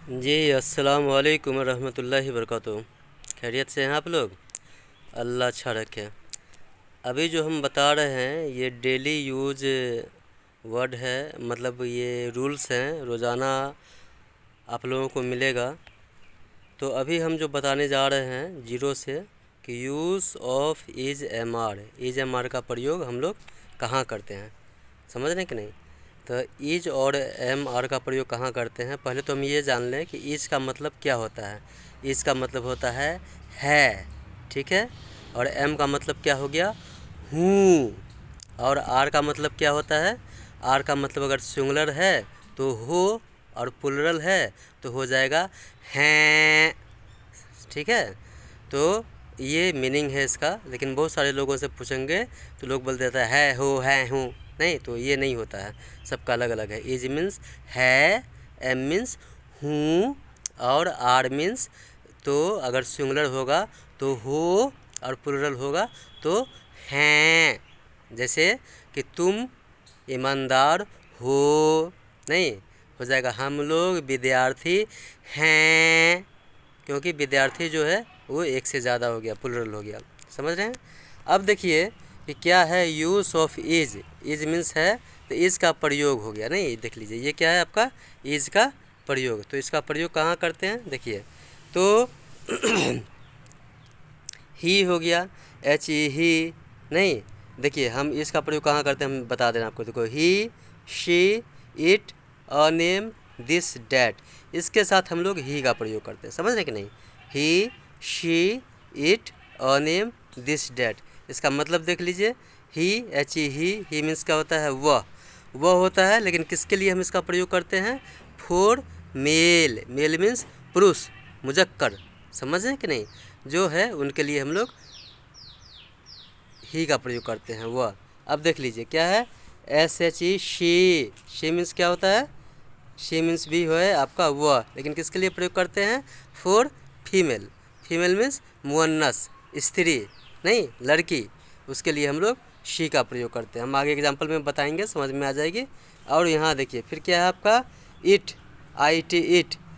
जी अस्सलाम वालेकुम रहमतुल्लाहि वबरकातुहू। खैरियत से हैं आप लोग? अल्लाह अच्छा रखे। अभी जो हम बता रहे हैं ये डेली यूज वर्ड है, मतलब ये रूल्स हैं, रोज़ाना आप लोगों को मिलेगा। तो अभी हम जो बताने जा रहे हैं जीरो से कि use of is am are का प्रयोग हम लोग कहाँ करते हैं, समझ रहे हैं कि नहीं? तो ईज और एम आर का प्रयोग कहाँ करते हैं, पहले तो हम ये जान लें कि ईज का मतलब क्या होता है। ईज का मतलब होता है, ठीक है। और एम का मतलब क्या हो गया, हूँ। और आर का मतलब क्या होता है, आर का मतलब अगर सिंगुलर है तो हो, और प्लुरल है तो हो जाएगा हैं, ठीक है। तो ये मीनिंग है इसका, लेकिन बहुत सारे लोगों से पूछेंगे तो लोग बोल देता है हो है हूँ, नहीं, तो ये नहीं होता है, सबका अलग अलग है। इज मीन्स है, एम मीन्स हूँ, और आर मीन्स तो अगर सिंगुलर होगा तो हो, और प्लुरल होगा तो हैं। जैसे कि तुम ईमानदार हो, नहीं, हो जाएगा हम लोग विद्यार्थी हैं, क्योंकि विद्यार्थी जो है वो एक से ज़्यादा हो गया, प्लुरल हो गया, समझ रहे हैं। अब देखिए कि क्या है यूज़ ऑफ इज मीन्स है, तो इज का प्रयोग हो गया, नहीं, देख लीजिए ये क्या है आपका इज का प्रयोग। तो इसका प्रयोग कहाँ करते हैं, देखिए तो ही हो गया, एच ई ही, नहीं, देखिए हम इसका प्रयोग कहाँ करते हैं, हम बता दें आपको। देखो he, she, it, a name, this, that, इसके साथ हम लोग ही का प्रयोग करते हैं, समझ रहे कि नहीं। He, she, it, a name, this, that, इसका मतलब देख लीजिए। ही, एच ई ही मीन्स क्या होता है, वह होता है, लेकिन किसके लिए हम इसका प्रयोग करते हैं, फॉर मेल, मेल मीन्स पुरुष, मुजक्कर, समझ रहे कि नहीं, जो है उनके लिए हम लोग ही का प्रयोग करते हैं, वह। अब देख लीजिए क्या है, S H E she means क्या होता है, शी मीन्स भी है आपका वह, लेकिन किसके लिए प्रयोग करते हैं, फॉर फीमेल, फीमेल मीन्स मुअन्नस, स्त्री, नहीं, लड़की, उसके लिए हम लोग शी का प्रयोग करते हैं। हम आगे एग्जाम्पल में बताएंगे, समझ में आ जाएगी। और यहाँ देखिए फिर क्या है आपका it, I T,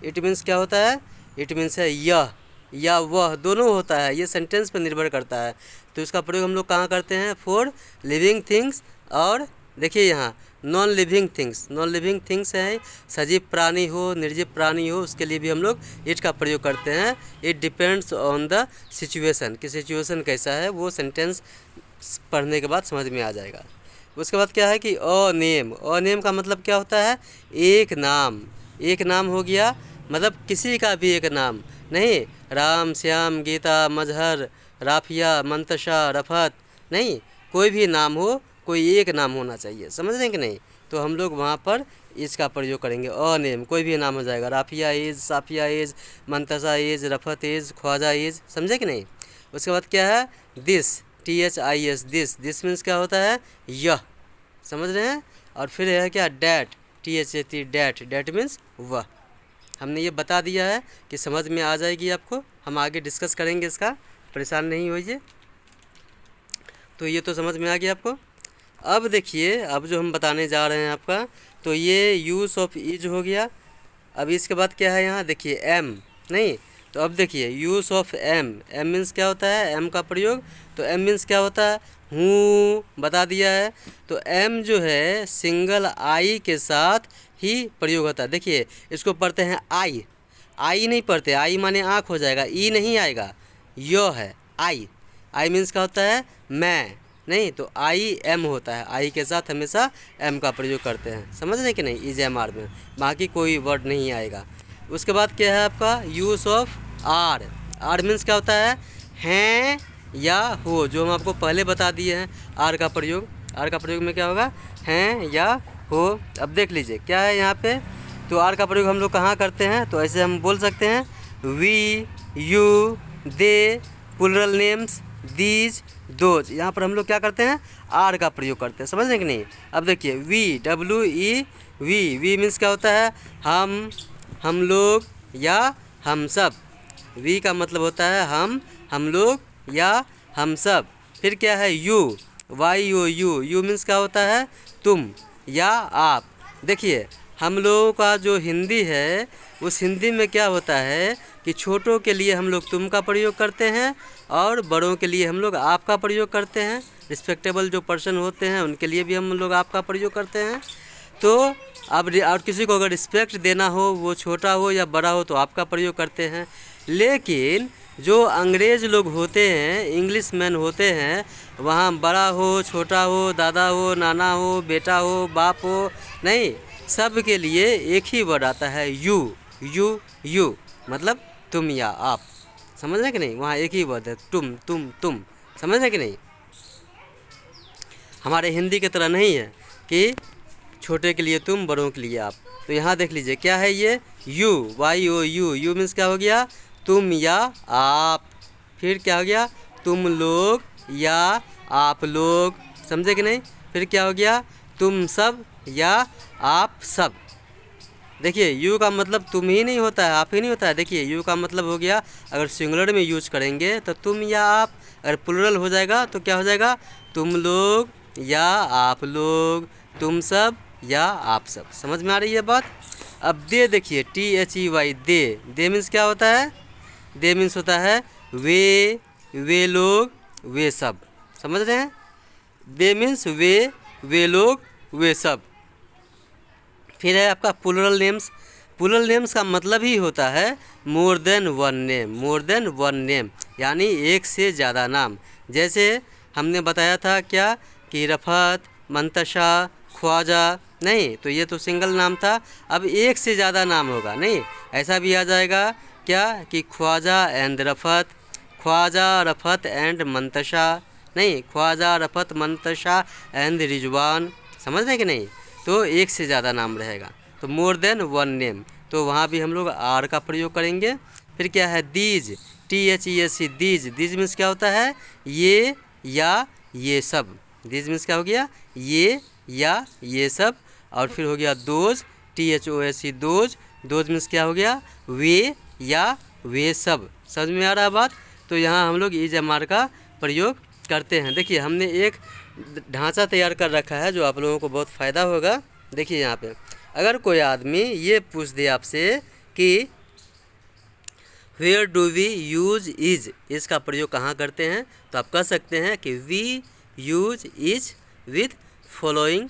it means क्या होता है, इट मीन्स है यह या वह, दोनों होता है, ये सेंटेंस पर निर्भर करता है। तो इसका प्रयोग हम लोग कहाँ करते हैं, फॉर लिविंग थिंग्स। और देखिए यहाँ नॉन लिविंग थिंग्स है, सजीव प्राणी हो, निर्जीव प्राणी हो, उसके लिए भी हम लोग इट का प्रयोग करते हैं। It depends on the situation, कि सिचुएशन कैसा है, वो सेंटेंस पढ़ने के बाद समझ में आ जाएगा। उसके बाद क्या है कि अ नेम का मतलब क्या होता है, एक नाम हो गया, मतलब किसी का भी एक नाम, नहीं, राम, श्याम, गीता, मजहर, राफिया, मंतशा, रफत, नहीं, कोई भी नाम हो, कोई एक नाम होना चाहिए, समझ रहे हैं कि नहीं। तो हम लोग वहाँ पर इसका प्रयोग करेंगे, अ नेम, कोई भी नाम हो जाएगा, Rafia is, Safia is, Muntasha is, Rifat is, Khwaja is, समझे कि नहीं। उसके बाद क्या है दिस, THIS, दिस मीन्स क्या होता है, यह, समझ रहे हैं। और फिर है क्या डैट, THAT, डैट मीन्स वह। हमने ये बता दिया है कि समझ में आ जाएगी आपको, हम आगे डिस्कस करेंगे इसका, परेशान नहीं होइए। तो ये तो समझ में आ गया आपको। अब देखिए अब जो हम बताने जा रहे हैं आपका, तो ये यूज़ ऑफ इज हो गया। अब इसके बाद क्या है यहाँ देखिए एम, नहीं, तो अब देखिए यूज़ ऑफ एम मीन्स क्या होता है, एम का प्रयोग। तो एम मीन्स क्या होता है, हूँ, बता दिया है। तो एम जो है सिंगल आई के साथ ही प्रयोग होता है। देखिए इसको पढ़ते हैं आई नहीं पढ़ते, आई माने आँख हो जाएगा, ई नहीं आएगा, यो है आई मीन्स क्या होता है, मैं, नहीं, तो आई एम होता है, आई के साथ हमेशा एम का प्रयोग करते हैं, समझ रहे कि नहीं, इज एम आर में, बाकी कोई वर्ड नहीं आएगा। उसके बाद क्या है आपका यूज़ ऑफ आर मीन्स क्या होता है, हैं या हो, जो हम आपको पहले बता दिए हैं। आर का प्रयोग में क्या होगा, हैं या हो। अब देख लीजिए क्या है यहाँ पे, तो आर का प्रयोग हम लोग कहाँ करते हैं, तो ऐसे हम बोल सकते हैं we, you, they, plural names, these, those, यहाँ पर हम लोग क्या करते हैं, आर का प्रयोग करते हैं, समझ रहे कि नहीं। अब देखिए वी, WE, वी मीन्स क्या होता है, हम लोग या हम सब। वी का मतलब होता है हम लोग या हम सब। फिर क्या है यू मीन्स क्या होता है, तुम या आप। देखिए हम लोगों का जो हिंदी है उस हिंदी में क्या होता है कि छोटों के लिए हम लोग तुम का प्रयोग करते हैं और बड़ों के लिए हम लोग आप का प्रयोग करते हैं। रिस्पेक्टेबल जो पर्सन होते हैं उनके लिए भी हम लोग आप का प्रयोग करते हैं। तो अब और किसी को अगर रिस्पेक्ट देना हो, वो छोटा हो या बड़ा हो, तो आपका प्रयोग करते हैं। लेकिन जो अंग्रेज़ लोग होते हैं, इंग्लिश मैन होते हैं, वहाँ बड़ा हो, छोटा हो, दादा हो, नाना हो, बेटा हो, बाप हो, नहीं, सब के लिए एक ही वर्ड आता है यू। यू मतलब तुम या आप, समझ रहे कि नहीं? वहाँ एक ही वर्ड है तुम, समझ रहे कि नहीं? हमारे हिंदी की तरह नहीं है कि छोटे के लिए तुम, बड़ों के लिए आप। तो यहाँ देख लीजिए क्या है ये यू, YOU। यू मीन्स क्या हो गया? तुम या आप। फिर क्या हो गया? तुम लोग या आप लोग, समझे कि नहीं? फिर क्या हो गया? तुम सब या आप सब। देखिए यू का मतलब तुम ही नहीं होता है, आप ही नहीं होता है। देखिए यू का मतलब हो गया, अगर सिंगुलर में यूज करेंगे तो तुम या आप, अगर प्लुरल हो जाएगा तो क्या हो जाएगा? तुम लोग या आप लोग, तुम सब या आप सब। समझ में आ रही है बात? अब दे देखिए THEY, दे मीन्स क्या होता है? दे मीन्स होता है वे लोग, वे सब। समझ रहे हैं? दे मीन्स वे लोग, वे सब। फिर है आपका प्लुरल नेम्स। प्लुरल नेम्स का मतलब ही होता है मोर देन वन नेम। मोर देन वन नेम यानी एक से ज़्यादा नाम। जैसे हमने बताया था क्या कि रफ़त, मंतशा, ख्वाजा, नहीं, तो ये तो सिंगल नाम था। अब एक से ज़्यादा नाम होगा, नहीं, ऐसा भी आ जाएगा क्या कि ख्वाजा एंड रफ़त, ख्वाजा रफ़त एंड मंतशा, नहीं, ख्वाजा रफ़त मंतशा एंड रिजवान। समझ रहे हैं कि नहीं? तो एक से ज़्यादा नाम रहेगा। तो मोर देन वन नेम, तो वहाँ भी हम लोग आर का प्रयोग करेंगे। फिर क्या है? दीज, THEC, दीज मीन्स क्या होता है? ये या ये सब। दीज मीन्स क्या हो गया? ये या ये सब। और फिर हो गया दोज, THOSE, दोज मीन्स क्या हो गया? वे या वे सब। समझ में आ रहा है बात? तो यहाँ हम लोग इज MR का प्रयोग करते हैं। देखिए हमने एक ढांचा तैयार कर रखा है जो आप लोगों को बहुत फ़ायदा होगा। देखिए यहाँ पे अगर कोई आदमी ये पूछ दे आपसे कि where do we use is, इसका प्रयोग कहाँ करते हैं, तो आप कह सकते हैं कि we use is with following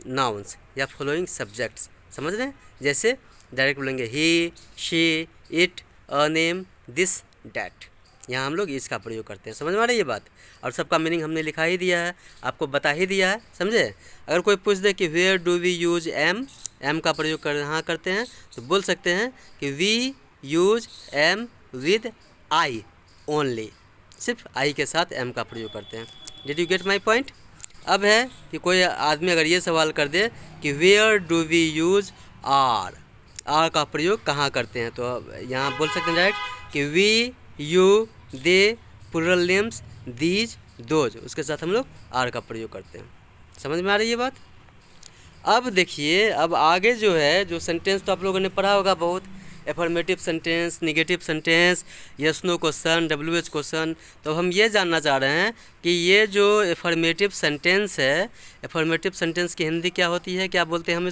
nouns या फॉलोइंग सब्जेक्ट्स। समझ रहे हैं? जैसे डायरेक्ट बोलेंगे he, she, it, a name, this, that. यहाँ हम लोग इसका प्रयोग करते हैं। समझ में आ रही है बात? और सबका मीनिंग हमने लिखा ही दिया है, आपको बता ही दिया है। समझे? अगर कोई पूछ दे कि where do we use am का प्रयोग कहाँ करते हैं, तो बोल सकते हैं कि we use am with I only, सिर्फ आई के साथ एम का प्रयोग करते हैं। Did you get my point? अब है कि कोई आदमी अगर ये सवाल कर दे कि where do we use are का प्रयोग कहाँ करते हैं, तो यहाँ बोल सकते हैं डायरेक्ट कि we, you, they, plural names, these, those, उसके साथ हम लोग आर का प्रयोग करते हैं। समझ में आ रही है बात? अब देखिए अब आगे जो है, जो सेंटेंस तो आप लोगों ने पढ़ा होगा बहुत, affirmative sentence, negative sentence, yes no question, WH question. तो हम ये जानना चाह रहे हैं कि ये जो एफर्मेटिव सेंटेंस है, एफर्मेटिव सेंटेंस की हिंदी क्या होती है, क्या बोलते हैं हम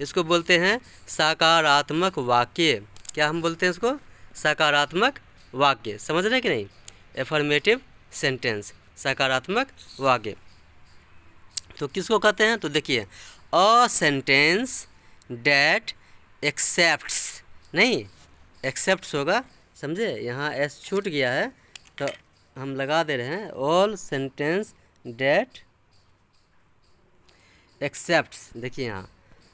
इसको बोलते हैं सकारात्मक वाक्य। क्या हम बोलते हैं इसको? सकारात्मक वाक्य। समझ रहे हैं कि नहीं? एफर्मेटिव सेंटेंस, सकारात्मक वाक्य। तो किसको कहते हैं? तो देखिए अ सेंटेंस डैट एक्सेप्ट्स, नहीं, एक्सेप्ट्स होगा, समझे? यहाँ एस छूट गया है तो हम लगा दे रहे हैं ऑल सेंटेंस डैट एक्सेप्ट्स। देखिए यहाँ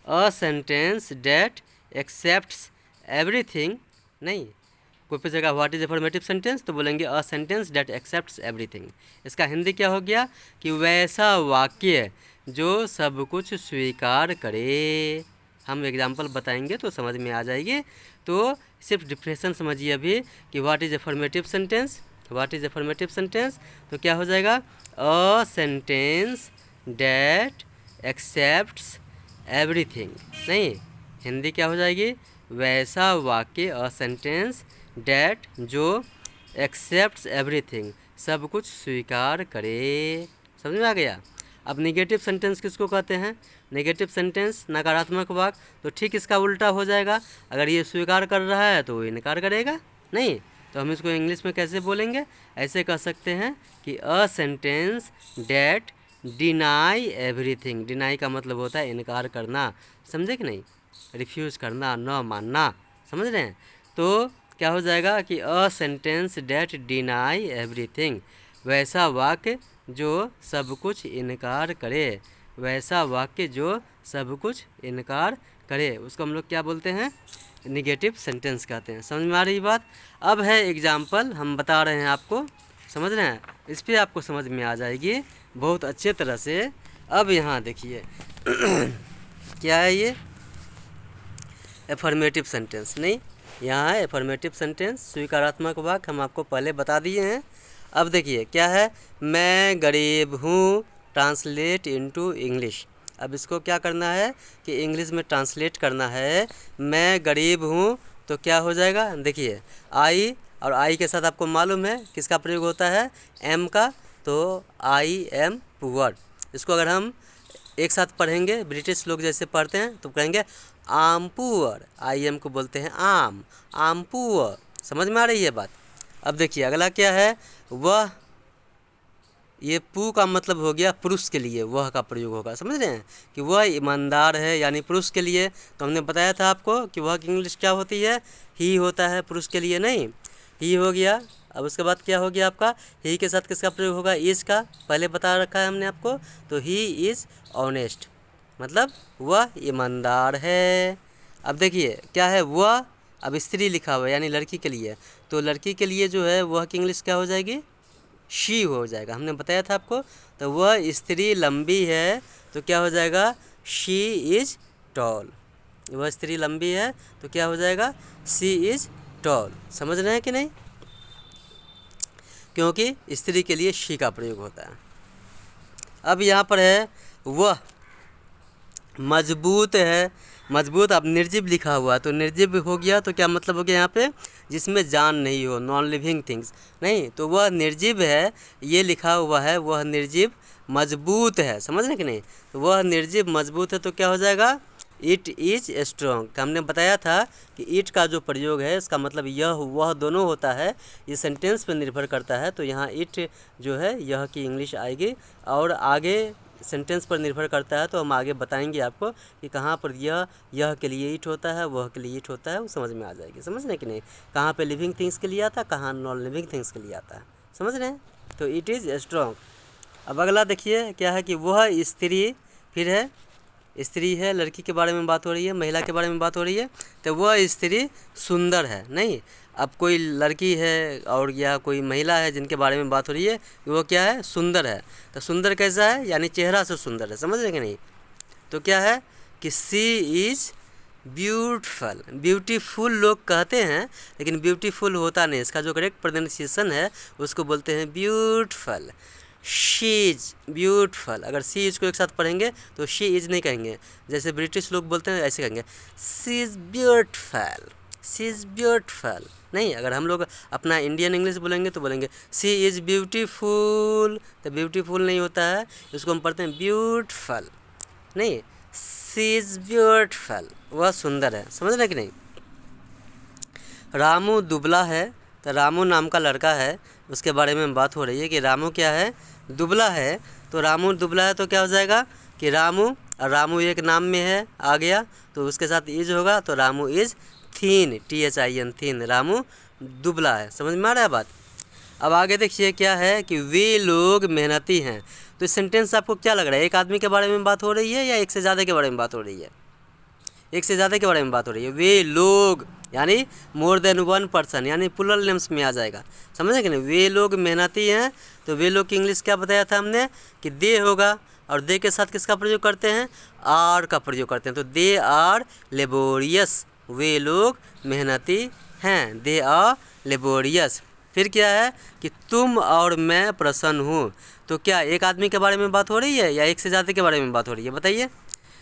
a sentence that accepts everything, नहीं, कोई पूछेगा व्हाट इज एफर्मेटिव सेंटेंस, तो बोलेंगे a sentence that accepts everything. इसका हिंदी क्या हो गया कि वैसा वाक्य जो सब कुछ स्वीकार करे। हम एग्जाम्पल बताएंगे तो समझ में आ जाएगी। तो सिर्फ डिफरेंशन समझिए अभी कि what is affirmative sentence, what is affirmative sentence, तो क्या हो जाएगा? A sentence that accepts everything, नहीं, हिंदी क्या हो जाएगी? वैसा वाक्य, अ सेंटेंस डैट जो एक्सेप्ट्स एवरीथिंग, सब कुछ स्वीकार करे। समझ में आ गया? अब निगेटिव सेंटेंस किसको कहते हैं? नेगेटिव सेंटेंस नकारात्मक वाक्य, तो ठीक इसका उल्टा हो जाएगा। अगर ये स्वीकार कर रहा है तो वो इनकार करेगा नहीं, तो हम इसको इंग्लिश में कैसे बोलेंगे, ऐसे कह सकते हैं कि a sentence that deny everything. Deny का मतलब होता है इनकार करना, समझे कि नहीं, रिफ्यूज़ करना, न मानना, समझ रहे हैं। तो क्या हो जाएगा कि a sentence that deny everything, वैसा वाक्य जो सब कुछ इनकार करे, वैसा वाक्य जो सब कुछ इनकार करे, उसको हम लोग क्या बोलते हैं, निगेटिव सेंटेंस कहते हैं। समझ में आ रही बात। अब है एग्जाम्पल हम बता रहे हैं आपको, समझ रहे हैं, इस पर आपको समझ में आ जाएगी बहुत अच्छे तरह से। अब यहाँ देखिए क्या है ये, एफर्मेटिव सेंटेंस, नहीं यहाँ है एफर्मेटिव सेंटेंस, स्वीकारात्मक वाक्य हम आपको पहले बता दिए हैं। अब देखिए क्या है, मैं गरीब हूँ, ट्रांसलेट इनटू इंग्लिश। अब इसको क्या करना है कि इंग्लिश में ट्रांसलेट करना है। मैं गरीब हूँ तो क्या हो जाएगा, देखिए आई, और आई के साथ आपको मालूम है किसका प्रयोग होता है, एम का, तो आई एम पुअर। इसको अगर हम एक साथ पढ़ेंगे, ब्रिटिश लोग जैसे पढ़ते हैं तो कहेंगे आम पुअर, आई एम को बोलते हैं आम पुअर। समझ में आ रही है बात। अब देखिए अगला क्या है, वह, ये पू का मतलब हो गया पुरुष के लिए, वह का प्रयोग होगा, समझ रहे हैं, कि वह ईमानदार है, यानी पुरुष के लिए। तो हमने बताया था आपको कि वह की इंग्लिश क्या होती है, ही होता है, पुरुष के लिए नहीं, ही हो गया। अब उसके बाद क्या हो गया आपका, ही के साथ किसका प्रयोग होगा, इज का, पहले बता रखा है हमने आपको। तो ही इज़ ऑनेस्ट, मतलब वह ईमानदार है। अब देखिए क्या है, वह, अब स्त्री लिखा हुआ है यानी लड़की के लिए, तो लड़की के लिए जो है वह की इंग्लिश क्या हो जाएगी, शी हो जाएगा, हमने बताया था आपको। तो वह स्त्री लंबी है तो क्या हो जाएगा, शी इज़ टॉल। वह स्त्री लंबी है तो क्या हो जाएगा, शी इज़ टॉल। समझ रहे हैं कि नहीं, क्योंकि स्त्री के लिए शी का प्रयोग होता है। अब यहाँ पर है, वह मजबूत है, मजबूत, अब निर्जीव लिखा हुआ तो निर्जीव हो गया, तो क्या मतलब हो गया यहाँ पे, जिसमें जान नहीं हो, नॉन लिविंग थिंग्स, नहीं, तो वह निर्जीव है, ये लिखा हुआ है, वह निर्जीव मजबूत है, समझ रहे कि नहीं। तो वह निर्जीव मजबूत है तो क्या हो जाएगा, इट इज़ स्ट्रॉन्ग। हमने बताया था कि इट का जो प्रयोग है इसका मतलब यह वह दोनों होता है, ये सेंटेंस पर निर्भर करता है। तो यहाँ इट जो है यह की इंग्लिश आएगी, और आगे सेंटेंस पर निर्भर करता है, तो हम आगे बताएंगे आपको कि कहाँ पर यह के लिए इट होता है, वह के लिए इट होता है, वो समझ में आ जाएगी, समझ रहे हैं कि नहीं, कहाँ पे लिविंग थिंग्स के लिए आता है, कहाँ नॉन लिविंग थिंग्स के लिए आता है, समझ रहे हैं। तो इट इज़ स्ट्रॉन्ग। अब अगला देखिए क्या है कि वह स्त्री, फिर है स्त्री है, लड़की के बारे में बात हो रही है, महिला के बारे में बात हो रही है, तो वह स्त्री सुंदर है, नहीं, अब कोई लड़की है और या कोई महिला है जिनके बारे में बात हो रही है, वो क्या है, सुंदर है। तो सुंदर कैसा है, यानी चेहरा से सुंदर है, समझ रहे कि नहीं। तो क्या है कि सी इज़ ब्यूटीफुल। ब्यूटीफुल लोग कहते हैं लेकिन ब्यूटीफुल होता नहीं, इसका जो करेक्ट प्रोनाउंसिएशन है उसको बोलते हैं ब्यूटीफुल। शी इज़ ब्यूटीफुल, अगर सी इज़ को एक साथ पढ़ेंगे तो शी इज़ नहीं कहेंगे, जैसे ब्रिटिश लोग बोलते हैं ऐसे कहेंगे she is beautiful, she is beautiful, नहीं। अगर हम लोग अपना इंडियन इंग्लिश बोलेंगे तो बोलेंगे सी इज़ ब्यूटीफुल, तो ब्यूटीफुल नहीं होता है, इसको हम पढ़ते हैं ब्यूटीफुल, नहीं, सी इज़ ब्यूटीफुल, वह सुंदर है, समझ रहे कि नहीं। रामू दुबला है, तो रामू नाम का लड़का है, उसके बारे में बात हो रही है कि रामू क्या है, दुबला है। तो रामू दुबला है तो क्या हो जाएगा कि रामू, और रामू एक नाम में है आ गया तो उसके साथ इज होगा, तो रामू इज़ थीन, THIN, थीन, रामू दुबला है, समझ में आ रहा है बात। अब आगे देखिए क्या है कि वे लोग मेहनती हैं। तो इस सेंटेंस आपको क्या लग रहा है, एक आदमी के बारे में बात हो रही है या एक से ज़्यादा के बारे में बात हो रही है, एक से ज़्यादा के बारे में बात हो रही है। वे लोग यानी मोर देन वन पर्सन, यानी प्लूरल नेम्स में आ जाएगा, समझे कि नहीं। वे लोग मेहनती हैं, तो वे लोग की इंग्लिश क्या बताया था हमने कि दे होगा, और दे के साथ किसका प्रयोग करते हैं, आर का प्रयोग करते हैं। तो दे आर लेबोरियस, वे लोग मेहनती हैं, दे आर लेबोरियस। फिर क्या है कि तुम और मैं प्रसन्न हूँ। तो क्या एक आदमी के बारे में बात हो रही है या एक से ज़्यादा के बारे में बात हो रही है, बताइए।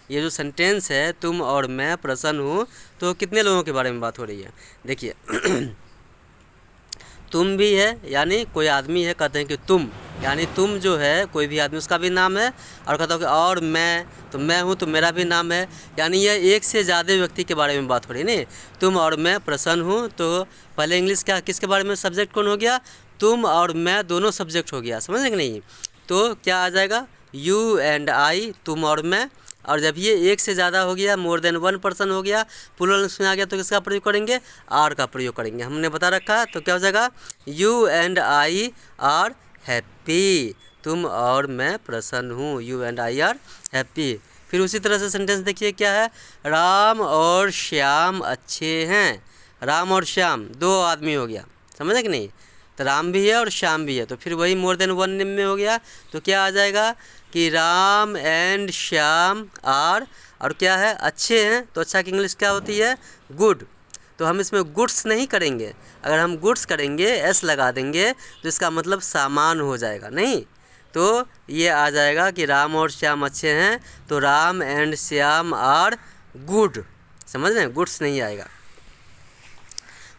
ये जो सेंटेंस है तुम और मैं प्रसन्न हूँ, तो कितने लोगों के बारे में बात हो रही है, देखिए। तुम भी है यानी कोई आदमी है, कहते हैं कि तुम यानी तुम जो है कोई भी आदमी उसका भी नाम है। और कहता हूँ कि और मैं, तो मैं हूँ तो मेरा भी नाम है, यानी यह एक से ज़्यादा व्यक्ति के बारे में बात हो रही है। नहीं, तुम और मैं प्रसन्न हूँ, तो पहले इंग्लिश क्या किसके बारे में, सब्जेक्ट कौन हो गया, तुम और मैं दोनों सब्जेक्ट हो गया, समझ कि नहीं। तो क्या आ जाएगा, यू एंड आई, तुम और मैं। और जब ये एक से ज़्यादा हो गया, मोर देन वन पर्सन हो गया, प्लूरल में आ गया, तो किसका प्रयोग करेंगे, आर का प्रयोग करेंगे, हमने बता रखा है। तो क्या हो जाएगा, you and I R happy, तुम और मैं प्रसन्न हूँ, you and I R happy. फिर उसी तरह से सेंटेंस देखिए क्या है, राम और श्याम अच्छे हैं। राम और श्याम दो आदमी हो गया, समझे कि नहीं, तो राम भी है और श्याम भी है, तो फिर वही मोर देन वन में हो गया। तो क्या आ जाएगा कि राम एंड श्याम आर, और क्या है, अच्छे हैं, तो अच्छा की इंग्लिश क्या होती है, गुड। तो हम इसमें गुड्स नहीं करेंगे, अगर हम गुड्स करेंगे एस लगा देंगे तो इसका मतलब सामान हो जाएगा, नहीं। तो ये आ जाएगा कि राम और श्याम अच्छे हैं, तो Ram and Shyam are good, समझ रहे हैं, गुड्स नहीं आएगा।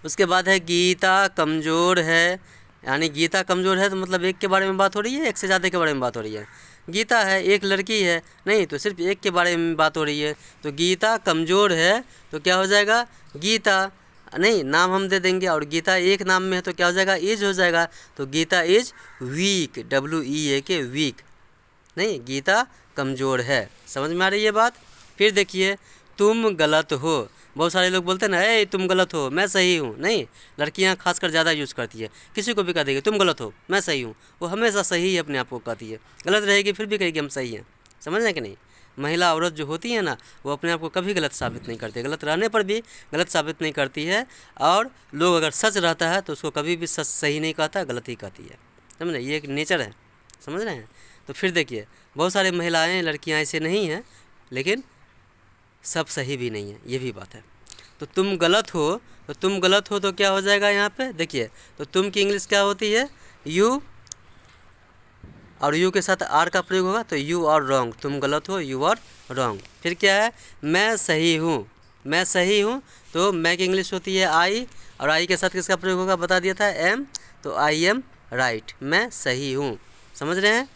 उसके बाद है गीता कमज़ोर है, यानी गीता कमज़ोर है तो मतलब एक के बारे में बात हो रही है, एक से ज़्यादा के बारे में बात हो रही है। गीता है एक लड़की है, नहीं तो सिर्फ एक के बारे में बात हो रही है। तो गीता कमज़ोर है तो क्या हो जाएगा, गीता, नहीं नाम हम दे देंगे, और गीता एक नाम में है तो क्या हो जाएगा, इज हो जाएगा। तो Geeta is weak, WEAK weak, नहीं गीता कमज़ोर है, समझ में आ रही है बात। फिर देखिए तुम गलत हो, बहुत सारे लोग बोलते हैं ना, ए तुम गलत हो मैं सही हूँ, नहीं लड़कियाँ खासकर ज़्यादा यूज़ करती है, किसी को भी कह देगी तुम गलत हो मैं सही हूँ, वो हमेशा सही अपने आप को कहती है, गलत रहेगी फिर भी कहेगी हम सही हैं, समझ रहे कि नहीं। महिला औरत जो होती है ना, वो अपने आप को कभी गलत साबित नहीं करती, गलत रहने पर भी गलत साबित नहीं करती है। और लोग अगर सच रहता है तो उसको कभी भी सच सही नहीं कहता, गलत ही कहती है, समझ रहे, ये एक नेचर है, समझ रहे हैं। तो फिर देखिए बहुत सारे महिलाएं लड़कियां ऐसे नहीं हैं, लेकिन सब सही भी नहीं है, ये भी बात है। तो तुम गलत हो, तो तुम गलत हो तो क्या हो जाएगा यहाँ पे देखिए, तो तुम की इंग्लिश क्या होती है, यू, और यू के साथ आर का प्रयोग होगा, तो यू आर रॉन्ग, तुम गलत हो, यू आर रॉन्ग। फिर क्या है, मैं सही हूँ, मैं सही हूँ, तो मैं की इंग्लिश होती है आई, और आई के साथ किसका प्रयोग होगा बता दिया था, एम, तो आई एम राइट, मैं सही हूँ, समझ रहे हैं।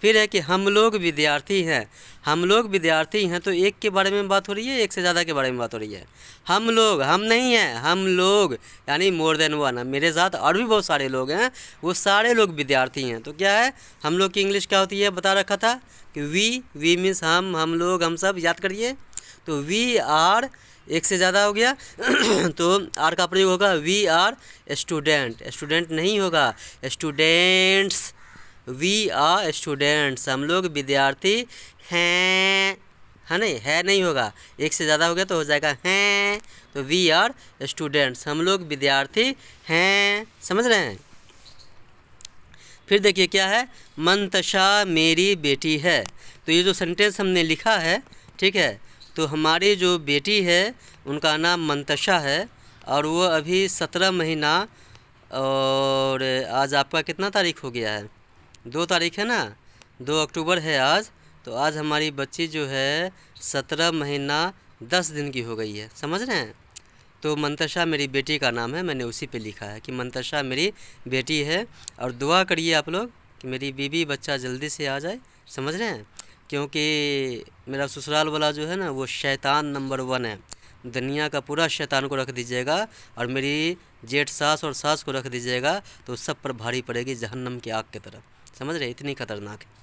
फिर है कि हम लोग विद्यार्थी हैं, हम लोग विद्यार्थी हैं, तो एक के बारे में बात हो रही है, एक से ज़्यादा के बारे में बात हो रही है। हम लोग, हम नहीं हैं, हम लोग यानी मोर देन वन, मेरे साथ और भी बहुत सारे लोग हैं, वो सारे लोग विद्यार्थी हैं। तो क्या है, हम लोग की इंग्लिश क्या होती है बता रखा था कि वी मीन्स हम लोग, हम सब, याद करिए। तो वी आर एक से ज़्यादा हो गया तो आर का प्रयोग होगा, वी आर स्टूडेंट, स्टूडेंट नहीं होगा, स्टूडेंट्स, वी आर स्टूडेंट्स, हम लोग विद्यार्थी हैं, है नहीं, है नहीं होगा, एक से ज़्यादा हो गया तो हो जाएगा हैं, तो वी आर स्टूडेंट्स, हम लोग विद्यार्थी हैं, समझ रहे हैं। फिर देखिए क्या है, मंतशा मेरी बेटी है, तो ये जो सेंटेंस हमने लिखा है, ठीक है, तो हमारी जो बेटी है उनका नाम मंतशा है, और वो अभी 17 महीना, और आज आपका कितना तारीख हो गया है, 2 तारीख है ना, 2 अक्टूबर है आज, तो आज हमारी बच्ची जो है 17 महीना 10 दिन की हो गई है, समझ रहे हैं। तो मंतशा मेरी बेटी का नाम है, मैंने उसी पे लिखा है कि मंतशा मेरी बेटी है। और दुआ करिए आप लोग कि मेरी बीबी बच्चा जल्दी से आ जाए, समझ रहे हैं, क्योंकि मेरा ससुराल वाला जो है ना वो शैतान नंबर 1 है, दुनिया का पूरा शैतान को रख दीजिएगा, और मेरी जेठ सास और सास को रख दीजिएगा, तो सब पर भारी पड़ेगी जहन्नम की आग की तरह, समझ रहे, इतनी खतरनाक है।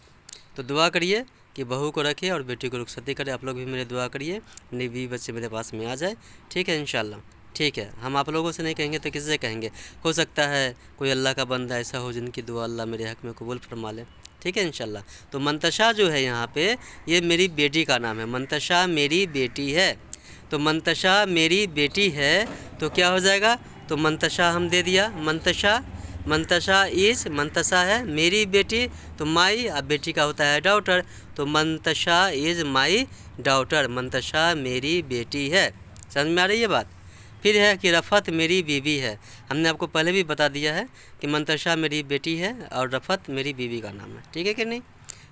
तो दुआ करिए कि बहू को रखे और बेटी को रुखसती करे, आप लोग भी मेरे दुआ करिए, मेरी बीवी बच्चे मेरे पास में आ जाए, ठीक है इंशाल्लाह, ठीक है। हम आप लोगों से नहीं कहेंगे तो किससे कहेंगे, हो सकता है कोई अल्लाह का बंदा ऐसा हो जिनकी दुआ अल्लाह मेरे हक़ में कबूल फरमा ले, ठीक है इंशाल्लाह। तो मंतशा जो है यहाँ पे, ये मेरी बेटी का नाम है, मंतशा मेरी बेटी है, तो मंतशा मेरी बेटी है, तो क्या हो जाएगा, तो मंतशा हम दे दिया, मंतशा, मंतशा इज, मंतशा है मेरी बेटी, तो माई, अब बेटी का होता है डॉटर, तो Mantasha is my daughter, Mantasha मेरी बेटी है, समझ में आ रही है बात। फिर है कि रफ़त मेरी बीवी है, हमने आपको पहले भी बता दिया है कि मंतशा मेरी बेटी है और रफ़त मेरी बीवी का नाम है, ठीक है कि नहीं।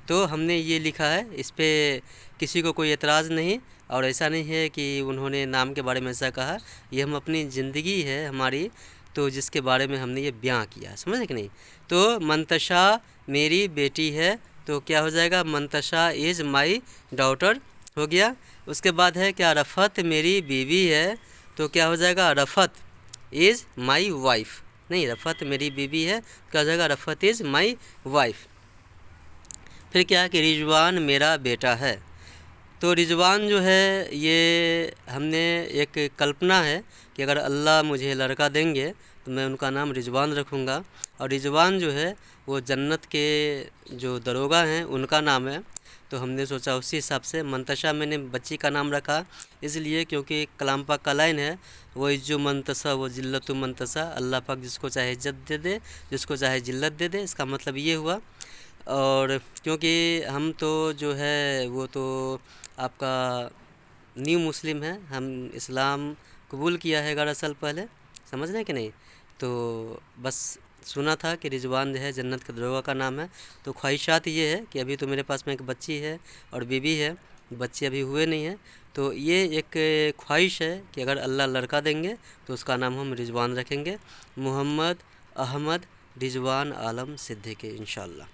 तो हमने ये लिखा है, इस पर किसी को कोई एतराज़ नहीं, और ऐसा नहीं है कि उन्होंने नाम के बारे में ऐसा कहा, ये हम अपनी ज़िंदगी है हमारी, तो जिसके बारे में हमने ये बयां किया, समझे कि नहीं। तो मंतशा मेरी बेटी है, तो क्या हो जाएगा, मंतशा इज़ माई डॉटर हो गया। उसके बाद है क्या, रफ़त मेरी बीवी है, तो क्या हो जाएगा, रफ़त इज़ माई वाइफ। नहीं, रफ़त मेरी बीवी है, क्या हो जाएगा, रफ़त इज़ माई वाइफ। फिर क्या है कि रिजवान मेरा बेटा है। तो रिजवान जो है ये हमने एक कल्पना है कि अगर अल्लाह मुझे लड़का देंगे तो मैं उनका नाम रिजवान रखूँगा। और रिजवान जो है वो जन्नत के जो दरोगा हैं उनका नाम है। तो हमने सोचा उसी हिसाब से मंतशा मैंने बच्ची का नाम रखा, इसलिए क्योंकि कलाम पाक का लाइन है, वो इज्जु मंतशा वो जिल्लतु मंतशा, अल्लाह पाक जिसको चाहे इज्जत दे दे, जिसको चाहे जिल्लत दे दे, इसका मतलब ये हुआ। और क्योंकि हम तो जो है वो तो आपका न्यू मुस्लिम है, हम इस्लाम कबूल किया है 11 साल पहले, समझ रहे हैं कि नहीं। तो बस सुना था कि रिजवान जो है जन्नत के दरोगा का नाम है। तो ख्वाहिशात ये है कि अभी तो मेरे पास में एक बच्ची है और बीवी है, बच्चे अभी हुए नहीं हैं। तो ये एक ख्वाहिश है कि अगर अल्लाह लड़का देंगे तो उसका नाम हम रिजवान रखेंगे, मोहम्मद अहमद रिजवान आलम सिद्दीकी इंशाअल्लाह।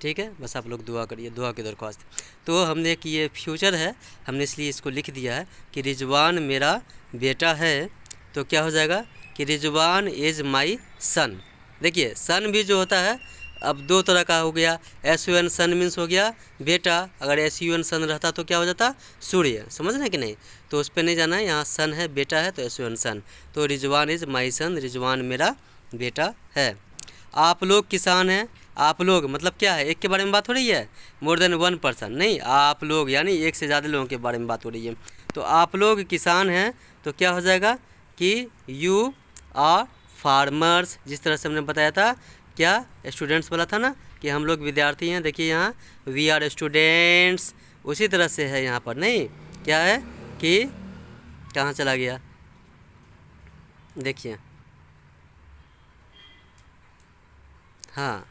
ठीक है, बस आप लोग दुआ करिए, दुआ की दरख्वास्त। तो हमने कि ये फ्यूचर है, हमने इसलिए इसको लिख दिया है कि रिजवान मेरा बेटा है। तो क्या हो जाएगा कि रिजवान इज़ माई सन। देखिए सन भी जो होता है अब दो तरह का हो गया, SUN सन मीन्स हो गया बेटा, अगर SUN सन रहता तो क्या हो जाता, सूर्य, समझ रहे कि नहीं। तो उस पर नहीं जाना है, यहाँ सन है बेटा है तो SUN सन। तो रिजवान इज़ माई सन, रिजवान मेरा बेटा है। आप लोग किसान हैं, आप लोग मतलब क्या है, एक के बारे में बात हो रही है, मोर देन वन पर्सन नहीं, आप लोग यानी एक से ज़्यादा लोगों के बारे में बात हो रही है। तो आप लोग किसान हैं तो क्या हो जाएगा कि यू आर फार्मर्स, जिस तरह से हमने बताया था क्या स्टूडेंट्स वाला था ना कि हम लोग विद्यार्थी हैं। देखिए यहाँ वी आर स्टूडेंट्स, उसी तरह से है यहाँ पर, नहीं क्या है कि कहाँ चला गया, देखिए हाँ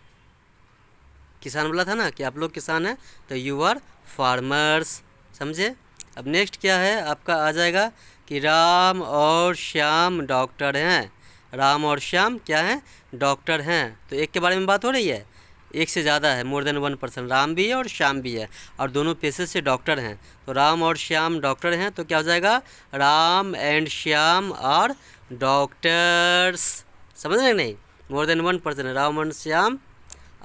किसान बोला था ना कि आप लोग किसान हैं तो यू आर फार्मर्स, समझे। अब नेक्स्ट क्या है आपका आ जाएगा कि राम और श्याम डॉक्टर हैं, राम और श्याम क्या हैं, डॉक्टर हैं। तो एक के बारे में बात हो रही है, एक से ज़्यादा है, मोर देन वन पर्सन, राम भी है और श्याम भी है और दोनों पेशे से डॉक्टर हैं। तो राम और श्याम डॉक्टर हैं, तो क्या हो जाएगा, Ram and Shyam are doctors, समझ रहे नहीं, more than one person, Ram and Shyam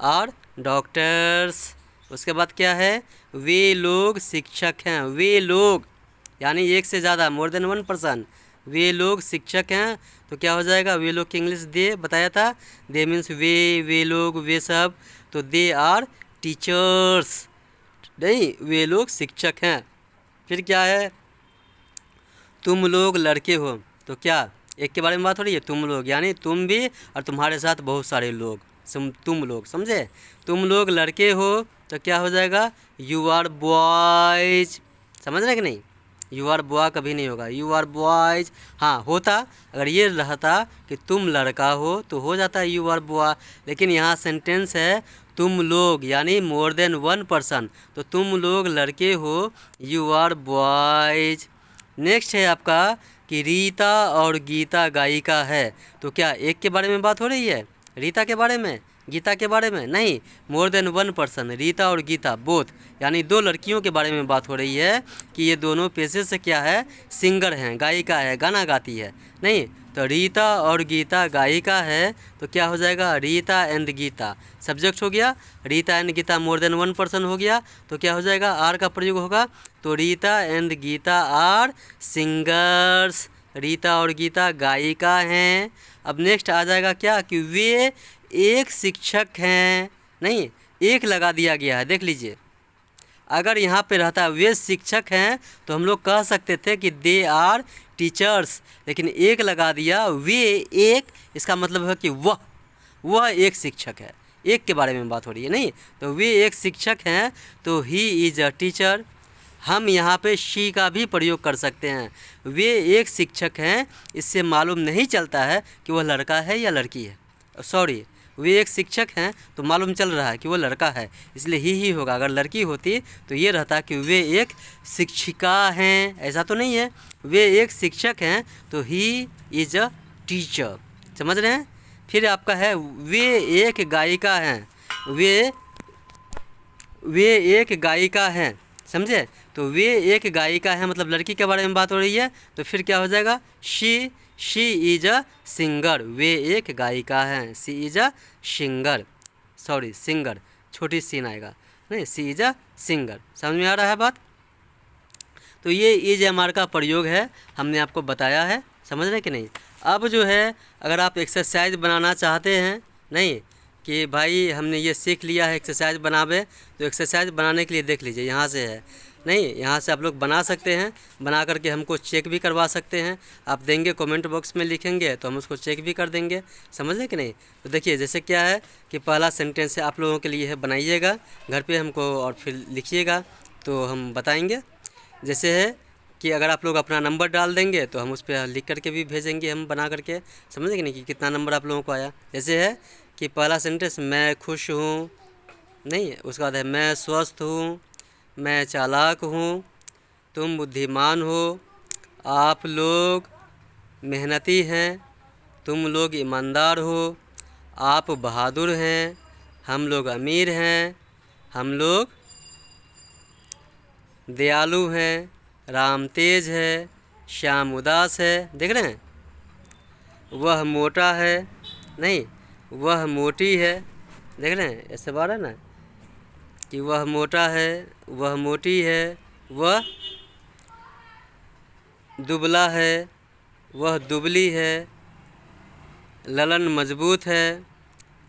are doctors. उसके बाद क्या है, वे लोग शिक्षक हैं, वे लोग यानी एक से ज़्यादा, मोर देन वन पर्सन, वे लोग शिक्षक हैं। तो क्या हो जाएगा, वे लोग की इंग्लिश दे बताया था, दे मीन्स वे लोग, वे सब, तो दे आर टीचर्स, नहीं वे लोग शिक्षक हैं। फिर क्या है, तुम लोग लड़के हो, तो क्या एक के बारे में बात हो रही है, तुम लोग यानी तुम भी और तुम्हारे साथ बहुत सारे लोग, तुम लोग, समझे। तुम लोग लड़के हो तो क्या हो जाएगा, यू आर बॉयज, समझ रहे कि नहीं, यू आर बॉय कभी नहीं होगा, यू आर बॉयज। हाँ होता, अगर ये रहता कि तुम लड़का हो तो हो जाता यू आर बॉय, लेकिन यहाँ सेंटेंस है तुम लोग यानी मोर देन वन पर्सन, तो तुम लोग लड़के हो, यू आर बॉयज। नेक्स्ट है आपका कि रीता और गीता गायिका है, तो क्या एक के बारे में बात हो रही है, रीता के बारे में, गीता के बारे में नहीं, more than one person, Rita और गीता बोथ यानी दो लड़कियों के बारे में बात हो रही है कि ये दोनों पेशे से क्या है, सिंगर हैं, गायिका है, गाना गाती है, नहीं। तो रीता और गीता गायिका है, तो क्या हो जाएगा, रीता एंड गीता सब्जेक्ट हो गया, Rita and Geeta more than one person हो गया, तो क्या हो जाएगा, आर का प्रयोग होगा। तो Rita and Geeta are singers, Rita और गीता गायिका हैं। अब नेक्स्ट आ जाएगा क्या कि वे एक शिक्षक हैं, नहीं एक लगा दिया गया है, देख लीजिए, अगर यहाँ पे रहता वे शिक्षक हैं तो हम लोग कह सकते थे कि दे आर टीचर्स, लेकिन एक लगा दिया, वे एक, इसका मतलब है कि वह एक शिक्षक है, एक के बारे में बात हो रही है, नहीं। तो वे एक शिक्षक हैं, तो ही इज़ अ टीचर। हम यहाँ पे शी का भी प्रयोग कर सकते हैं, वे एक शिक्षक हैं, इससे मालूम नहीं चलता है कि वह लड़का है या लड़की है, सॉरी वे एक शिक्षक हैं तो मालूम चल रहा है कि वो लड़का है, इसलिए ही होगा। अगर लड़की होती तो ये रहता कि वे एक शिक्षिका हैं, ऐसा तो नहीं है, वे एक शिक्षक हैं तो ही इज़ अ टीचर, समझ रहे हैं। फिर आपका है वे एक गायिका हैं, वे एक गायिका हैं, समझे। तो वे एक गायिका है मतलब लड़की के बारे में बात हो रही है, तो फिर क्या हो जाएगा, शी इज अ सिंगर। वे एक गायिका हैं, she is a singer, sorry singer, छोटी सीन आएगा, नहीं, शी इज अ सिंगर। समझ में आ रहा है बात। तो ये इज एम आर का प्रयोग है, हमने आपको बताया है, समझ रहे कि नहीं। अब जो है अगर आप एक्सरसाइज बनाना चाहते हैं, नहीं कि भाई हमने ये सीख लिया है एक्सरसाइज बनावे, तो एक्सरसाइज बनाने के लिए देख लीजिए यहाँ से है, नहीं यहाँ से आप लोग बना सकते हैं, बना करके हमको चेक भी करवा सकते हैं। आप देंगे कमेंट बॉक्स में लिखेंगे तो हम उसको चेक भी कर देंगे, समझ रहे कि नहीं। तो देखिए जैसे क्या है कि पहला सेंटेंस है आप लोगों के लिए है, बनाइएगा घर पे हमको और फिर लिखिएगा तो हम बताएंगे। जैसे है कि अगर आप लोग अपना नंबर डाल देंगे तो हम उस पर लिख करके भी भेजेंगे हम बना करके, समझे कि नहीं, कि कितना नंबर आप लोगों को आया। जैसे है कि पहला सेंटेंस मैं खुश हूँ, नहीं, उसके बाद है मैं स्वस्थ हूँ, मैं चालाक हूँ, तुम बुद्धिमान हो, आप लोग मेहनती हैं, तुम लोग ईमानदार हो, आप बहादुर हैं, हम लोग अमीर हैं, हम लोग दयालु हैं, राम तेज है, श्याम उदास है। देख रहे हैं, वह मोटा है, नहीं वह मोटी है। देख रहे हैं ऐसे बार है ना कि वह मोटा है, वह मोटी है, वह दुबला है, वह दुबली है, ललन मजबूत है,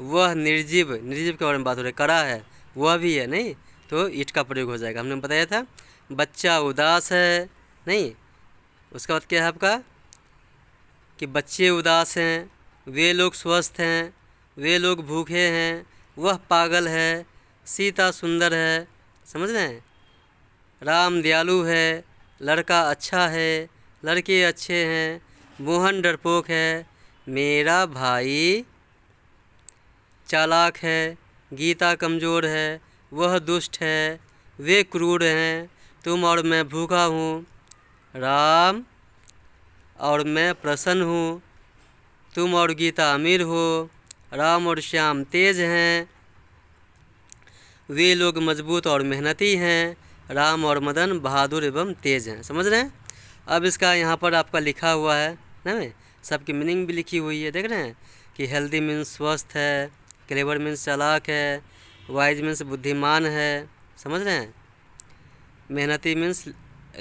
वह निर्जीव, निर्जीव के बारे में बात हो रही है, कड़ा है, वह भी है, नहीं तो ईट का प्रयोग हो जाएगा, हमने बताया था। बच्चा उदास है, नहीं, उसका बाद क्या है आपका कि बच्चे उदास हैं, वे लोग स्वस्थ हैं, वे लोग भूखे हैं, वह पागल है, सीता सुंदर है, समझ रहे हैं। राम दयालु है, लड़का अच्छा है, लड़के अच्छे हैं, मोहन डरपोक है, मेरा भाई चालाक है, गीता कमज़ोर है, वह दुष्ट है, वे क्रूर हैं, तुम और मैं भूखा हूँ, राम और मैं प्रसन्न हूँ, तुम और गीता अमीर हो, राम और श्याम तेज हैं, वे लोग मजबूत और मेहनती हैं, राम और मदन बहादुर एवं तेज हैं। समझ रहे हैं। अब इसका यहाँ पर आपका लिखा हुआ है ना, सबकी मीनिंग भी लिखी हुई है, देख रहे हैं कि हेल्दी मीन्स स्वस्थ है, क्लेवर मीन्स चालाक है, वाइज मीन्स बुद्धिमान है, समझ रहे हैं। मेहनती मीन्स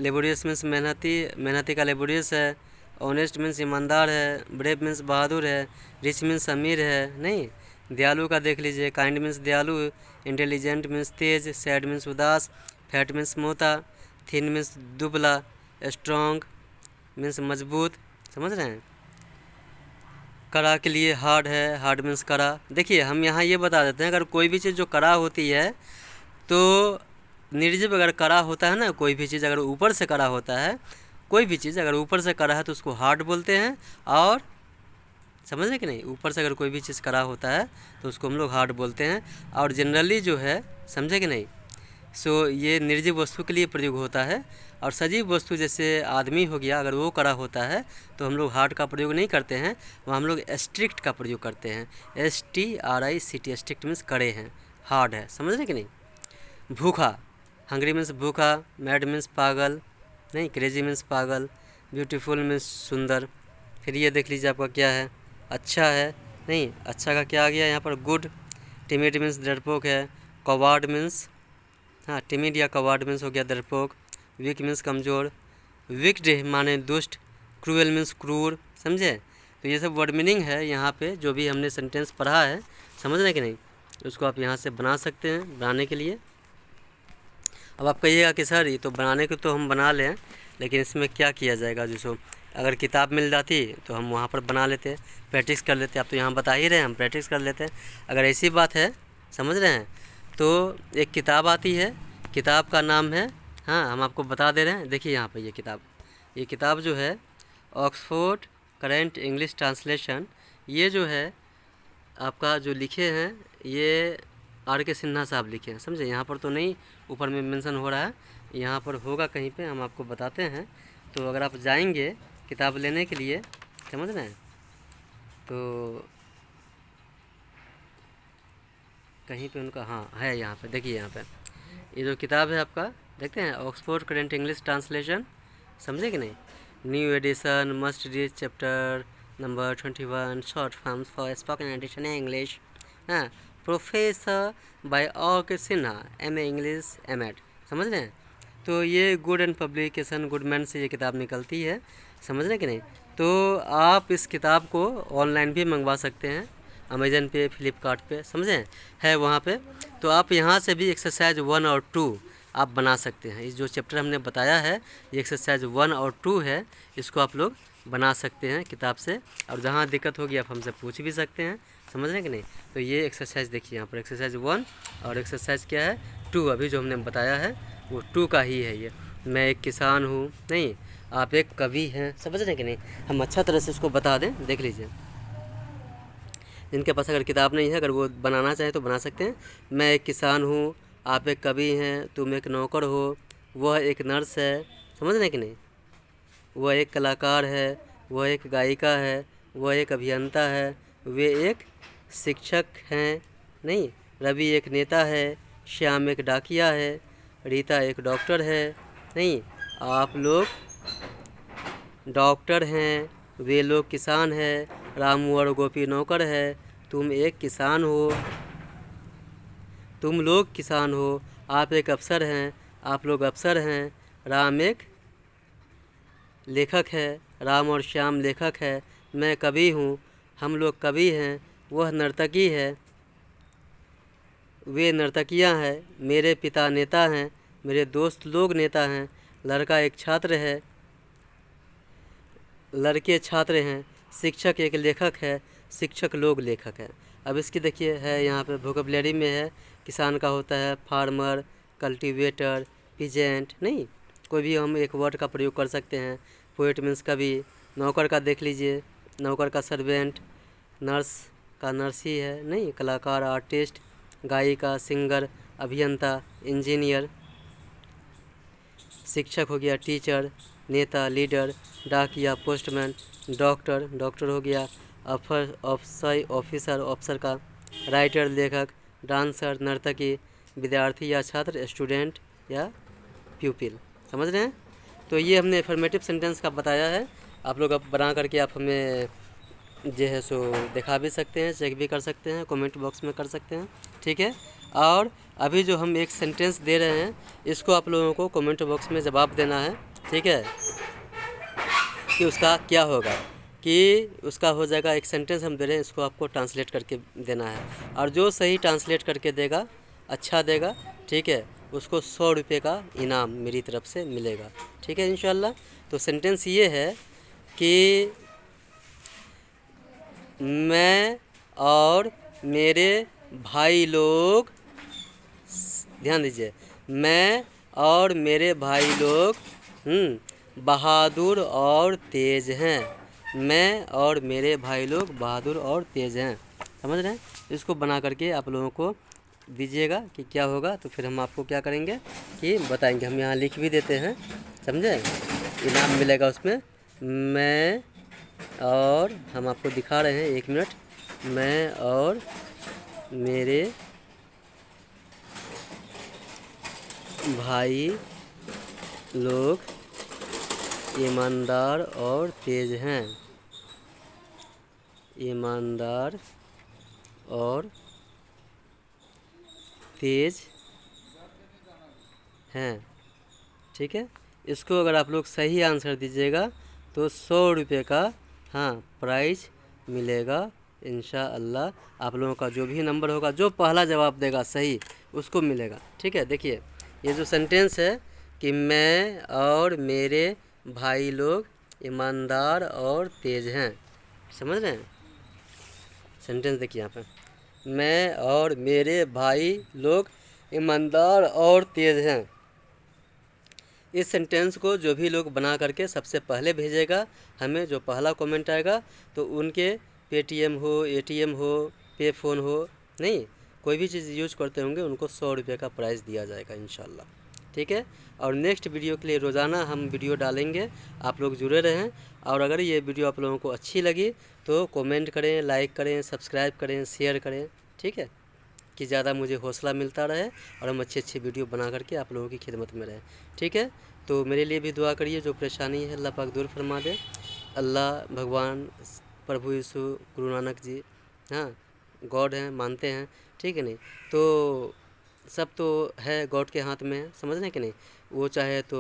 लेबोरियस मीन्स मेहनती का लेबोरियस है, ऑनेस्ट मीन्स ईमानदार है, ब्रेव मीन्स बहादुर है, रिच मीन्स अमीर है, नहीं। दयालु का देख लीजिए, काइंड मीन्स दयालु, इंटेलिजेंट मीन्स तेज, सैड मीन्स उदास, फैट मीन्स मोटा, थिन मीन्स दुबला, स्ट्रॉन्ग मीन्स मजबूत, समझ रहे हैं। कड़ा के लिए हार्ड है, हार्ड मीन्स कड़ा। देखिए हम यहाँ ये बता देते हैं, अगर कोई भी चीज़ जो कड़ा होती है तो निर्जीव अगर कड़ा होता है ना, कोई भी चीज़ अगर ऊपर से कड़ा होता है, कोई भी चीज़ अगर ऊपर से कड़ा है तो उसको हार्ड बोलते हैं। और समझ रहे कि नहीं, ऊपर से अगर कोई भी चीज़ कड़ा होता है तो उसको हम लोग हार्ड बोलते हैं। और जनरली जो है, समझे कि नहीं, सो ये निर्जीव वस्तु के लिए प्रयोग होता है। और सजीव वस्तु जैसे आदमी हो गया, अगर वो कड़ा होता है तो हम लोग हार्ड का प्रयोग नहीं करते हैं, वहाँ हम लोग स्ट्रिक्ट का प्रयोग करते हैं। STRICT, स्ट्रिक्ट मीन्स कड़े हैं, हार्ड है, समझ रहे कि नहीं। भूखा, हंग्री मीन्स भूखा, मैड मीन्स पागल, नहीं, क्रेजी मीन्स पागल, ब्यूटीफुल मीन्स सुंदर। फिर ये देख लीजिए आपका क्या है, अच्छा है, नहीं, अच्छा का क्या आ गया यहाँ पर, गुड। टिमिड मीन्स डरपोक है, कवार्ड मीन्स, हाँ टिमिड या कवार्ड मीन्स हो गया डरपोक। वीक मीन्स कमज़ोर, विक्ड माने दुष्ट, क्रूएल मीन्स क्रूर, समझे। तो ये सब वर्ड मीनिंग है यहाँ पे, जो भी हमने सेंटेंस पढ़ा है, समझ रहे कि नहीं, उसको आप यहाँ से बना सकते हैं। बनाने के लिए अब आप कहिएगा कि सर ये तो बनाने को तो हम बना लें, लेकिन इसमें क्या किया जाएगा। जो अगर किताब मिल जाती तो हम वहाँ पर बना लेते, प्रैक्टिस कर लेते। आप तो यहाँ बता ही रहे हैं, हम प्रैक्टिस कर लेते हैं। अगर ऐसी बात है, समझ रहे हैं, तो एक किताब आती है, किताब का नाम है, हाँ हम आपको बता दे रहे हैं, देखिए यहाँ पर ये किताब जो है ऑक्सफोर्ड करेंट इंग्लिश ट्रांसलेशन, ये जो है आपका जो लिखे हैं ये RK सिन्हा साहब लिखे हैं, समझे। यहाँ पर तो नहीं ऊपर में मेंशन हो रहा है, यहाँ पर होगा कहीं पे, हम आपको बताते हैं। तो अगर आप जाएंगे किताब लेने के लिए, समझ रहे हैं, तो कहीं पे उनका, हाँ है यहाँ पे, देखिए यहाँ पे ये जो किताब है आपका, देखते हैं, ऑक्सफोर्ड करेंट इंग्लिश ट्रांसलेशन, समझे कि नहीं, new edition, must read chapter number 21, short forms for spoken edition English, हाँ, प्रोफेसर बाय ऑक सिन्हा, MA इंग्लिश M.Ed, समझ रहे हैं। तो ये गुड एंड पब्लिकेशन गुडमैन से ये किताब निकलती है, समझ रहे हैं कि नहीं। तो आप इस किताब को ऑनलाइन भी मंगवा सकते हैं, अमेजन पे, फ्लिपकार्ट पे, समझें, है वहाँ पे। तो आप यहाँ से भी एक्सरसाइज 1 और 2 आप बना सकते हैं। इस जो चैप्टर हमने बताया है, ये एक्सरसाइज 1 और 2 है, इसको आप लोग बना सकते हैं किताब से, और जहाँ दिक्कत होगी आप हमसे पूछ भी सकते हैं, समझ रहे हैं कि नहीं। तो ये एक्सरसाइज देखिए यहाँ पर, एक्सरसाइज 1 और एक्सरसाइज क्या है 2, अभी जो हमने बताया है वो 2 का ही है ये। मैं एक किसान हूँ, नहीं, आप एक कवि हैं, समझ रहे हैं कि नहीं। हम अच्छा तरह से इसको बता दें, देख लीजिए। जिनके पास अगर किताब नहीं है, अगर वो बनाना चाहे तो बना सकते हैं। मैं एक किसान हूँ, आप एक कवि हैं, तुम एक नौकर हो, वह एक नर्स है, समझ रहे हैं कि नहीं। वह एक कलाकार है, वह एक गायिका है, वह एक अभियंता है, वे एक शिक्षक हैं, नहीं, रवि एक नेता है, श्याम एक डाकिया है, रीता एक डॉक्टर है, नहीं, आप लोग डॉक्टर हैं, वे लोग किसान हैं, रामू और गोपी नौकर है, तुम एक किसान हो, तुम लोग किसान हो, आप एक अफसर हैं, आप लोग अफसर हैं, राम एक लेखक है, राम और श्याम लेखक है, मैं कवि हूँ, हम लोग कवि हैं, वह नर्तकी है, वे नर्तकियाँ हैं, मेरे पिता नेता हैं, मेरे दोस्त लोग नेता हैं, लड़का एक छात्र है, लड़के छात्र हैं, शिक्षक एक लेखक है, शिक्षक लोग लेखक हैं। अब इसकी देखिए है यहाँ पे वोकैबुलरी में है, किसान का होता है फार्मर, कल्टीवेटर, पीजेंट, नहीं, कोई भी हम एक वर्ड का प्रयोग कर सकते हैं। पोएट मीन्स कवि, नौकर का देख लीजिए, नौकर का सर्वेंट, नर्स का नर्सी है, नहीं, कलाकार आर्टिस्ट, गायिका सिंगर, अभियंता इंजीनियर, शिक्षक हो गया टीचर, नेता लीडर, डाकिया पोस्टमैन, डॉक्टर डॉक्टर हो गया, ऑफिसर ऑफिसर का, राइटर लेखक, डांसर नर्तकी, विद्यार्थी या छात्र स्टूडेंट या प्यूपिल, समझ रहे हैं। तो ये हमने एफर्मेटिव सेंटेंस का बताया है, आप लोग अब बना करके आप हमें जो है सो दिखा भी सकते हैं, चेक भी कर सकते हैं, कमेंट बॉक्स में कर सकते हैं, ठीक है। और अभी जो हम एक सेंटेंस दे रहे हैं, इसको आप लोगों को कमेंट बॉक्स में जवाब देना है, ठीक है, कि उसका क्या होगा, कि उसका हो जाएगा, एक सेंटेंस हम दे रहे हैं, इसको आपको ट्रांसलेट करके देना है, और जो सही ट्रांसलेट करके देगा, अच्छा देगा, ठीक है, उसको 100 रुपये का इनाम मेरी तरफ से मिलेगा, ठीक है, इंशाल्लाह। तो सेंटेंस ये है कि मैं और मेरे भाई लोग, ध्यान दीजिए, मैं और मेरे भाई लोग बहादुर और तेज़ हैं, मैं और मेरे भाई लोग बहादुर और तेज़ हैं, समझ रहे हैं। इसको बना करके आप लोगों को दीजिएगा कि क्या होगा, तो फिर हम आपको क्या करेंगे कि बताएंगे, हम यहाँ लिख भी देते हैं, समझे, इनाम मिलेगा उसमें। मैं और, हम आपको दिखा रहे हैं, 1 मिनट, मैं और मेरे भाई लोग ईमानदार और तेज़ हैं, ईमानदार और तेज़ हैं, ठीक है। इसको अगर आप लोग सही आंसर दीजिएगा तो 100 रुपये का, हाँ, प्राइज मिलेगा इंशाअल्लाह। आप लोगों का जो भी नंबर होगा, जो पहला जवाब देगा सही, उसको मिलेगा, ठीक है। देखिए ये जो सेंटेंस है कि मैं और मेरे भाई लोग ईमानदार और तेज़ हैं, समझ रहे हैं। सेंटेंस देखिए यहाँ पे, मैं और मेरे भाई लोग ईमानदार और तेज़ हैं। इस सेंटेंस को जो भी लोग बना करके सबसे पहले भेजेगा हमें, जो पहला कमेंट आएगा, तो उनके पेटीएम हो, ATM हो, पे फ़ोन हो, नहीं, कोई भी चीज़ यूज करते होंगे, उनको 100 रुपये का प्राइज़ दिया जाएगा इंशाल्लाह, ठीक है। और नेक्स्ट वीडियो के लिए रोज़ाना हम वीडियो डालेंगे, आप लोग जुड़े रहें। और अगर ये वीडियो आप लोगों को अच्छी लगी तो कमेंट करें, लाइक करें, सब्सक्राइब करें, शेयर करें, ठीक है, कि ज़्यादा मुझे हौसला मिलता रहे और हम अच्छी अच्छी वीडियो बना करके आप लोगों की खिदमत में रहें, ठीक है। तो मेरे लिए भी दुआ करिए, जो परेशानी है अल्लाह पाक दूर फरमा दे। अल्लाह भगवान प्रभु यीशु गुरु नानक जी, हाँ, गॉड हैं, मानते हैं, ठीक है नहीं। तो सब तो है गॉड के हाथ में है, समझ रहे हैं कि नहीं। वो चाहे तो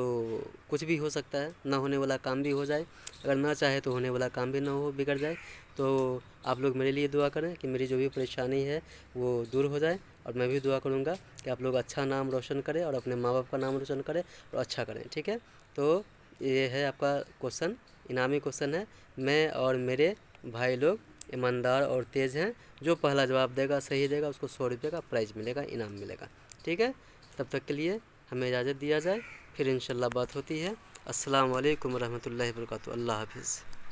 कुछ भी हो सकता है, ना होने वाला काम भी हो जाए, अगर ना चाहे तो होने वाला काम भी ना हो, बिगड़ जाए। तो आप लोग मेरे लिए दुआ करें कि मेरी जो भी परेशानी है वो दूर हो जाए, और मैं भी दुआ करूँगा कि आप लोग अच्छा नाम रोशन करें और अपने माँ बाप का नाम रोशन करें और अच्छा करें, ठीक है। तो ये है आपका क्वेश्चन, इनामी क्वेश्चन है। मैं और मेरे भाई लोग ईमानदार और तेज़ हैं, जो पहला जवाब देगा, सही देगा, उसको 100 रुपये का प्राइज़ मिलेगा, इनाम मिलेगा, ठीक है। तब तक के लिए हमें इजाज़त दिया जाए, फिर इंशाल्लाह बात होती है। अस्सलाम वालेकुम रहमतुल्लाहि व बरकातुहू। अल्लाह हाफिज़।